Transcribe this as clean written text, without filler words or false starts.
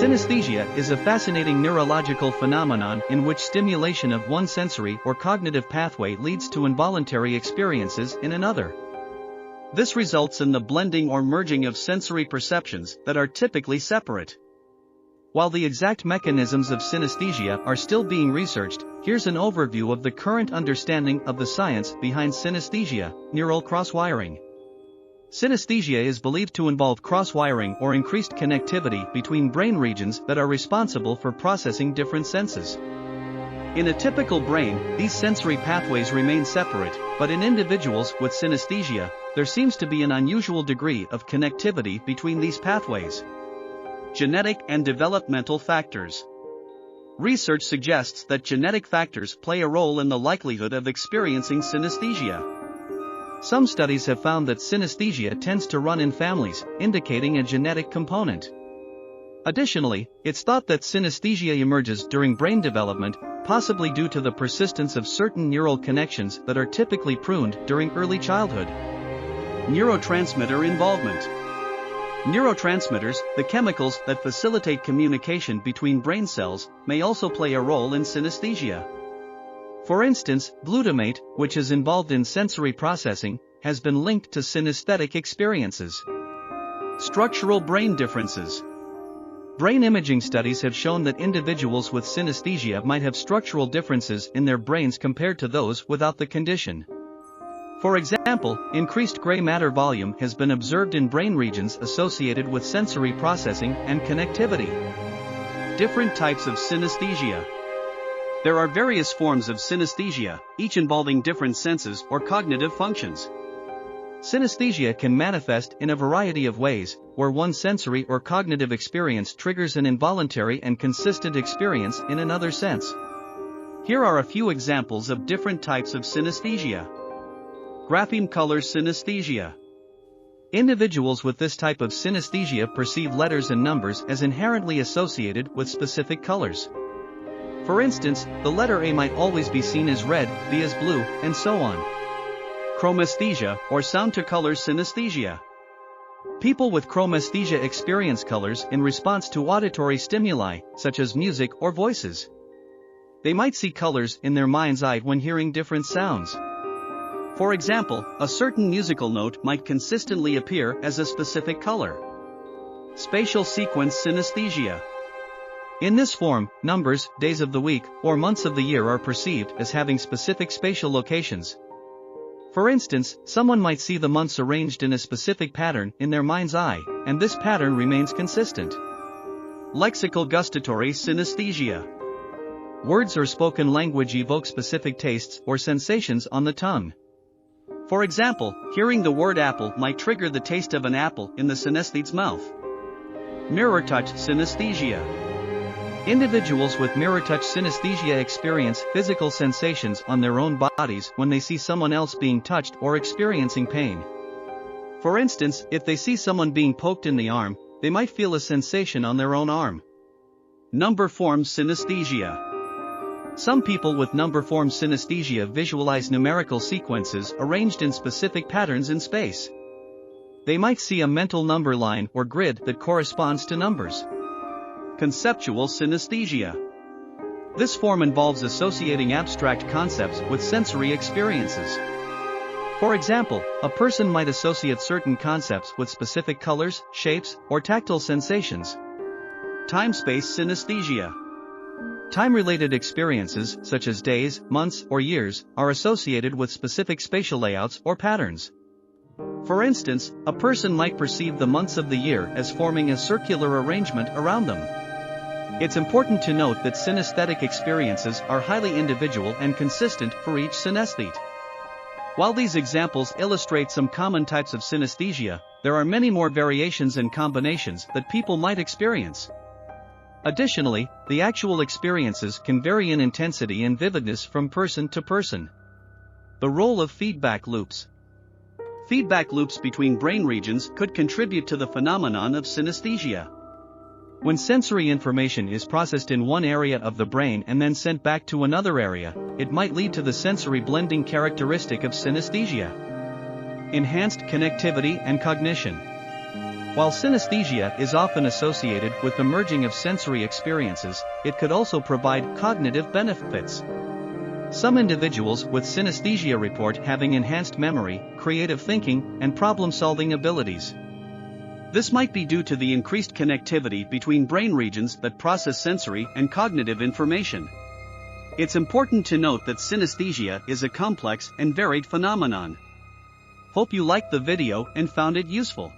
Synesthesia is a fascinating neurological phenomenon in which stimulation of one sensory or cognitive pathway leads to involuntary experiences in another. This results in the blending or merging of sensory perceptions that are typically separate. While the exact mechanisms of synesthesia are still being researched, here's an overview of the current understanding of the science behind synesthesia: neural cross-wiring. Synesthesia is believed to involve cross-wiring or increased connectivity between brain regions that are responsible for processing different senses. In a typical brain, these sensory pathways remain separate, but in individuals with synesthesia, there seems to be an unusual degree of connectivity between these pathways. Genetic and developmental factors. Research suggests that genetic factors play a role in the likelihood of experiencing synesthesia. Some studies have found that synesthesia tends to run in families, indicating a genetic component. Additionally, it's thought that synesthesia emerges during brain development, possibly due to the persistence of certain neural connections that are typically pruned during early childhood. Neurotransmitter involvement. Neurotransmitters, the chemicals that facilitate communication between brain cells, may also play a role in synesthesia. For instance, glutamate, which is involved in sensory processing, has been linked to synesthetic experiences. Structural brain differences. Brain imaging studies have shown that individuals with synesthesia might have structural differences in their brains compared to those without the condition. For example, increased gray matter volume has been observed in brain regions associated with sensory processing and connectivity. Different types of synesthesia. There are various forms of synesthesia, each involving different senses or cognitive functions. Synesthesia can manifest in a variety of ways, where one sensory or cognitive experience triggers an involuntary and consistent experience in another sense. Here are a few examples of different types of synesthesia. Grapheme color synesthesia. Individuals with this type of synesthesia perceive letters and numbers as inherently associated with specific colors. For instance, the letter A might always be seen as red, B as blue, and so on. Chromesthesia, or sound-to-color synesthesia. People with chromesthesia experience colors in response to auditory stimuli, such as music or voices. They might see colors in their mind's eye when hearing different sounds. For example, a certain musical note might consistently appear as a specific color. Spatial sequence synesthesia. In this form, numbers, days of the week, or months of the year are perceived as having specific spatial locations. For instance, someone might see the months arranged in a specific pattern in their mind's eye, and this pattern remains consistent. Lexical gustatory synesthesia. Words or spoken language evoke specific tastes or sensations on the tongue. For example, hearing the word apple might trigger the taste of an apple in the synesthete's mouth. Mirror touch synesthesia. Individuals with mirror touch synesthesia experience physical sensations on their own bodies when they see someone else being touched or experiencing pain. For instance, if they see someone being poked in the arm, they might feel a sensation on their own arm. Number form synesthesia. Some people with number form synesthesia visualize numerical sequences arranged in specific patterns in space. They might see a mental number line or grid that corresponds to numbers. Conceptual synesthesia. This form involves associating abstract concepts with sensory experiences. For example, a person might associate certain concepts with specific colors, shapes, or tactile sensations. Time-space synesthesia. Time-related experiences, such as days, months, or years, are associated with specific spatial layouts or patterns. For instance, a person might perceive the months of the year as forming a circular arrangement around them. It's important to note that synesthetic experiences are highly individual and consistent for each synesthete. While these examples illustrate some common types of synesthesia, there are many more variations and combinations that people might experience. Additionally, the actual experiences can vary in intensity and vividness from person to person. The role of feedback loops. Feedback loops between brain regions could contribute to the phenomenon of synesthesia. When sensory information is processed in one area of the brain and then sent back to another area, it might lead to the sensory blending characteristic of synesthesia. Enhanced connectivity and cognition. While synesthesia is often associated with the merging of sensory experiences, it could also provide cognitive benefits. Some individuals with synesthesia report having enhanced memory, creative thinking, and problem-solving abilities. This might be due to the increased connectivity between brain regions that process sensory and cognitive information. It's important to note that synesthesia is a complex and varied phenomenon. Hope you liked the video and found it useful.